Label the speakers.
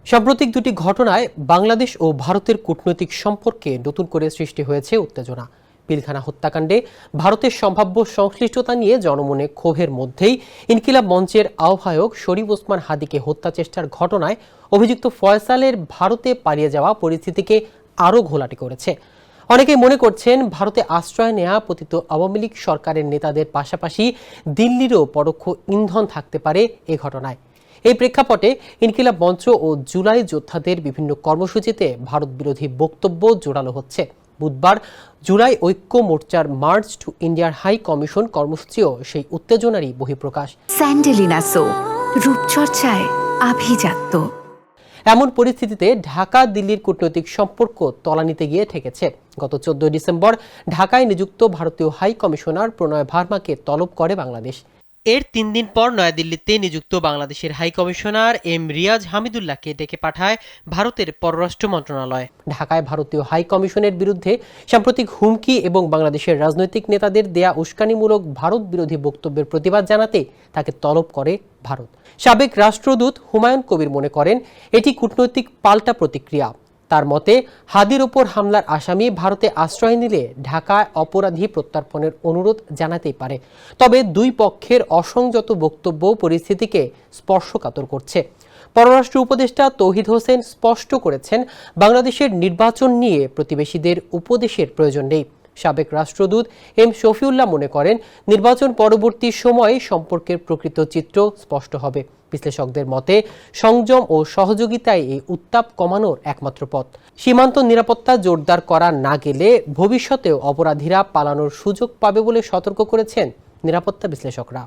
Speaker 1: সাম্প্রতিক দুটি ঘটনায় বাংলাদেশ ও ভারতের কূটনৈতিক সম্পর্কে নতুন করে সৃষ্টি হয়েছে উত্তেজনা। পিলখানা হত্যাকাণ্ডে ভারতের সম্ভাব্য সংশ্লিষ্টতা নিয়ে জনমনে ক্ষোভের মধ্যেই ইনকিলাব মঞ্চের আহ্বায়ক শরীফ ওসমান হাদিকে হত্যা চেষ্টার ঘটনায় অভিযুক্ত ফয়সালের ভারতে পালিয়ে যাওয়া পরিস্থিতিকে আরও ঘোলাটে করেছে। অনেকেই মনে করছেন ভারতে আশ্রয় নেওয়া পতিত আওয়ামী লীগ সরকারের নেতাদের পাশাপাশি দিল্লিরও পরোক্ষ ইন্ধন থাকতে পারে এ ঘটনায়। এই প্রেক্ষাপটে ইনকিলাব মঞ্চ ও জুলাই যোদ্ধাদের বিভিন্ন কর্মসূচিতে ভারত বিরোধী বক্তব্য জোরালো হচ্ছে। বুধবার জুলাই ঐক্য মোর্চার মার্চ টু ইন্ডিয়ার হাই কমিশন কর্মসূচিও সেই উত্তেজনারই বহিঃপ্রকাশ।
Speaker 2: স্যান্ডেলিনা সো, রূপচর্চায় আভিজাত্য।
Speaker 1: এমন পরিস্থিতিতে ঢাকা দিল্লির কূটনৈতিক সম্পর্ক তলানিতে গিয়ে ঠেকেছে। গত 14 ডিসেম্বর ঢাকায় নিযুক্ত ভারতীয় হাই কমিশনার প্রণয় ভার্মাকে তলব করে বাংলাদেশ। এর 3 দিন পর নয়াদিল্লিতে নিযুক্ত বাংলাদেশের হাই কমিশনার এম রিয়াজ হামিদুল্লাহকে ডেকে পাঠায় ভারতের পররাষ্ট্র মন্ত্রণালয়। ঢাকায় ভারতীয় হাই কমিশনের বিরুদ্ধে সাম্প্রতিক হুমকি এবং বাংলাদেশের রাজনৈতিক নেতাদের দেয়া উস্কানিমূলক ভারত বিরোধী বক্তব্যের প্রতিবাদ জানাতে তাকে তলব করে ভারত। সাবেক রাষ্ট্রদূত হুমায়ুন কবির মনে করেন এটি কূটনৈতিক পাল্টা প্রতিক্রিয়া। তার মতে, হাদির ওপর হামলার আসামি ভারতে আশ্রয় নিলে ঢাকায় অপরাধী প্রত্যর্পণের অনুরোধ জানাতেই পারে। তবে দুই পক্ষের অসংযত বক্তব্য পরিস্থিতিকে স্পর্শকাতর করছে। পররাষ্ট্র উপদেষ্টা তৌহিদ হোসেন স্পষ্ট করেছেন, বাংলাদেশের নির্বাচন নিয়ে প্রতিবেশীদের উপদেশের প্রয়োজন নেই। সাবেক রাষ্ট্রদূত এম শফিউল্লাহ মনে করেন, নির্বাচন পরবর্তী সময়ে সম্পর্কের প্রকৃত চিত্র স্পষ্ট হবে। বিশ্লেষকদের মতে, সংযম ও সহযোগিতায় এই উত্তাপ কমানোর একমাত্র পথ। সীমান্ত নিরাপত্তা জোরদার করা না গেলে ভবিষ্যতেও অপরাধীরা পালানোর সুযোগ পাবে বলে সতর্ক করেছেন নিরাপত্তা বিশ্লেষকরা।